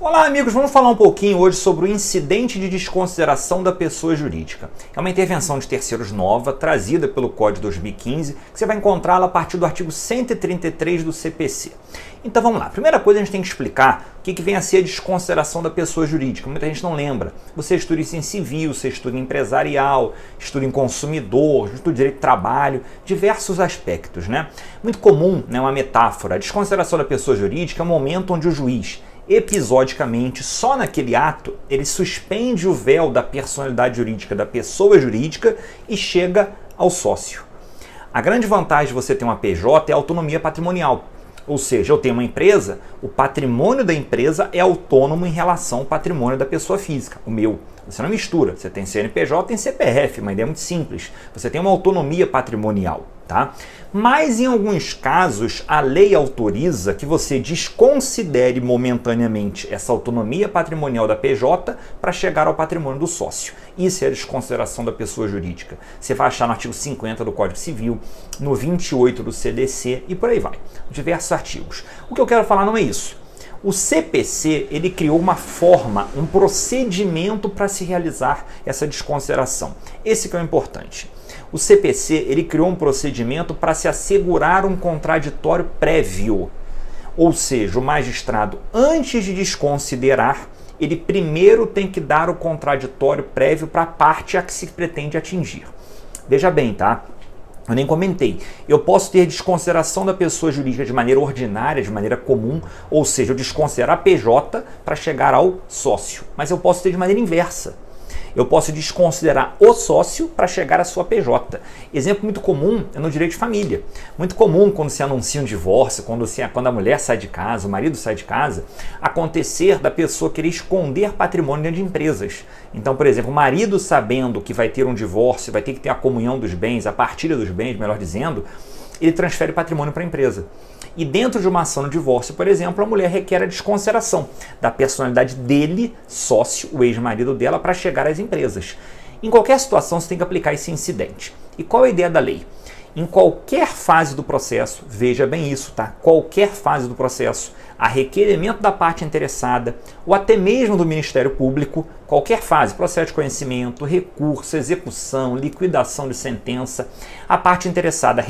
Olá amigos, vamos falar um pouquinho hoje sobre o incidente de desconsideração da pessoa jurídica. É uma intervenção de terceiros nova, trazida pelo Código 2015, que você vai encontrá-la a partir do artigo 133 do CPC. Então vamos lá, primeira coisa a gente tem que explicar o que vem a ser a desconsideração da pessoa jurídica. Muita gente não lembra. Você estuda isso em civil, você estuda em empresarial, estuda em consumidor, estuda direito do trabalho, diversos aspectos, né? Muito comum, né, uma metáfora, a desconsideração da pessoa jurídica é o momento onde o juiz episodicamente, só naquele ato, ele suspende o véu da personalidade jurídica da pessoa jurídica e chega ao sócio. A grande vantagem de você ter uma PJ é a autonomia patrimonial. Ou seja, eu tenho uma empresa, o patrimônio da empresa é autônomo em relação ao patrimônio da pessoa física, o meu. Você não mistura, você tem CNPJ, tem CPF, uma ideia muito simples. Você tem uma autonomia patrimonial, tá? Mas em alguns casos, a lei autoriza que você desconsidere momentaneamente essa autonomia patrimonial da PJ para chegar ao patrimônio do sócio. Isso é a desconsideração da pessoa jurídica. Você vai achar no artigo 50 do Código Civil, no 28 do CDC e por aí vai. Diversos artigos. O que eu quero falar não é isso. O CPC, ele criou uma forma, um procedimento para se realizar essa desconsideração. Esse que é o importante. O CPC, ele criou um procedimento para se assegurar um contraditório prévio. Ou seja, o magistrado, antes de desconsiderar, ele primeiro tem que dar o contraditório prévio para a parte a que se pretende atingir. Veja bem, tá? Eu nem comentei. Eu posso ter desconsideração da pessoa jurídica de maneira ordinária, de maneira comum, ou seja, eu desconsiderar a PJ para chegar ao sócio. Mas eu posso ter de maneira inversa. Eu posso desconsiderar o sócio para chegar à sua PJ. Exemplo muito comum é no direito de família. Muito comum quando se anuncia um divórcio, quando a mulher sai de casa, o marido sai de casa, acontecer da pessoa querer esconder patrimônio dentro de empresas. Então, por exemplo, o marido sabendo que vai ter um divórcio, vai ter que ter a comunhão dos bens, a partilha dos bens, melhor dizendo, ele transfere patrimônio para a empresa. E dentro de uma ação no divórcio, por exemplo, a mulher requer a desconsideração da personalidade dele, sócio, o ex-marido dela, para chegar às empresas. Em qualquer situação, você tem que aplicar esse incidente. E qual é a ideia da lei? Em qualquer fase do processo, veja bem isso, tá? Qualquer fase do processo, a requerimento da parte interessada, ou até mesmo do Ministério Público, qualquer fase, processo de conhecimento, recurso, execução, liquidação de sentença, a parte interessada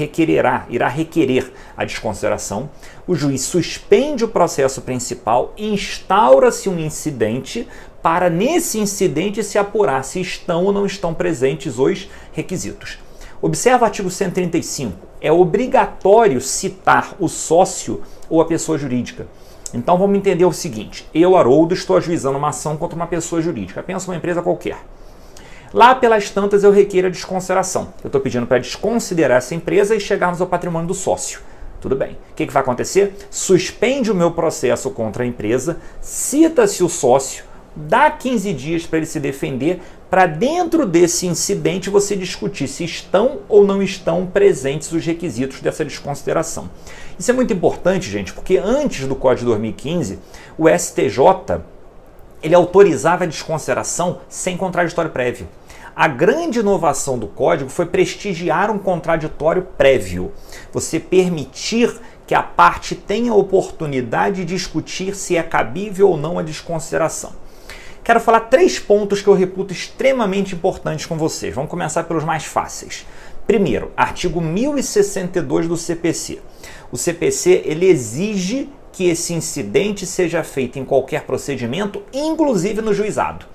irá requerer a desconsideração, o juiz suspende o processo principal, instaura-se um incidente para, nesse incidente, se apurar se estão ou não estão presentes os requisitos. Observa o artigo 135. É obrigatório citar o sócio ou a pessoa jurídica. Então vamos entender o seguinte. Eu, Haroldo, estou ajuizando uma ação contra uma pessoa jurídica. Pensa uma empresa qualquer. Lá pelas tantas eu requeiro a desconsideração. Eu estou pedindo para desconsiderar essa empresa e chegarmos ao patrimônio do sócio. Tudo bem. O que vai acontecer? Suspende o meu processo contra a empresa, cita-se o sócio, dá 15 dias para ele se defender, para dentro desse incidente você discutir se estão ou não estão presentes os requisitos dessa desconsideração. Isso é muito importante, gente, porque antes do Código de 2015, o STJ ele autorizava a desconsideração sem contraditório prévio. A grande inovação do Código foi prestigiar um contraditório prévio. Você permitir que a parte tenha a oportunidade de discutir se é cabível ou não a desconsideração. Quero falar 3 pontos que eu reputo extremamente importantes com vocês. Vamos começar pelos mais fáceis. Primeiro, artigo 1062 do CPC. O CPC ele exige que esse incidente seja feito em qualquer procedimento, inclusive no juizado.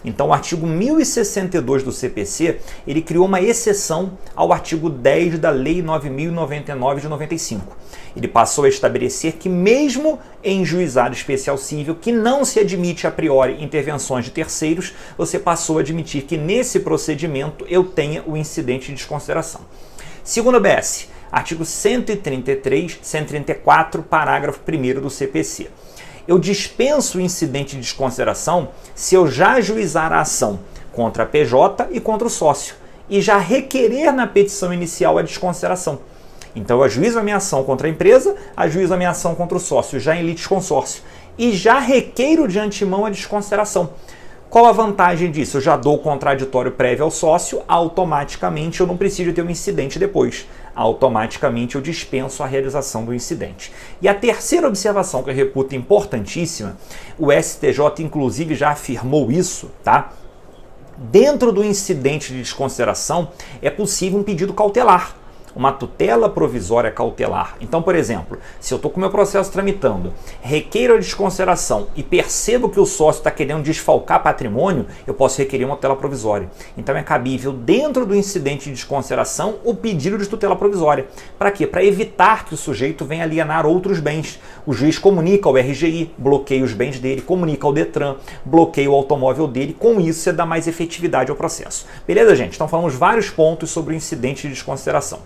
Então, o artigo 1062 do CPC, ele criou uma exceção ao artigo 10 da Lei 9.099 de 95. Ele passou a estabelecer que mesmo em juizado especial cível, que não se admite a priori intervenções de terceiros, você passou a admitir que nesse procedimento eu tenha o incidente de desconsideração. Segundo OBS, artigo 133, 134, parágrafo 1º do CPC. Eu dispenso o incidente de desconsideração se eu já ajuizar a ação contra a PJ e contra o sócio e já requerer na petição inicial a desconsideração. Então eu ajuizo a minha ação contra a empresa, ajuizo a minha ação contra o sócio, já em litisconsórcio, e já requeiro de antemão a desconsideração. Qual a vantagem disso? Eu já dou o contraditório prévio ao sócio, automaticamente eu não preciso ter um incidente depois. automaticamente eu dispenso a realização do incidente. E a terceira observação que eu reputo importantíssima, o STJ inclusive já afirmou isso, tá? Dentro do incidente de desconsideração é possível um pedido cautelar, uma tutela provisória cautelar. Então, por exemplo, se eu estou com o meu processo tramitando, requeiro a desconsideração e percebo que o sócio está querendo desfalcar patrimônio, eu posso requerer uma tutela provisória. Então é cabível, dentro do incidente de desconsideração, o pedido de tutela provisória. Para quê? Para evitar que o sujeito venha alienar outros bens. O juiz comunica ao RGI, bloqueia os bens dele, comunica ao Detran, bloqueia o automóvel dele. Com isso, você dá mais efetividade ao processo. Beleza, gente? Então falamos vários pontos sobre o incidente de desconsideração.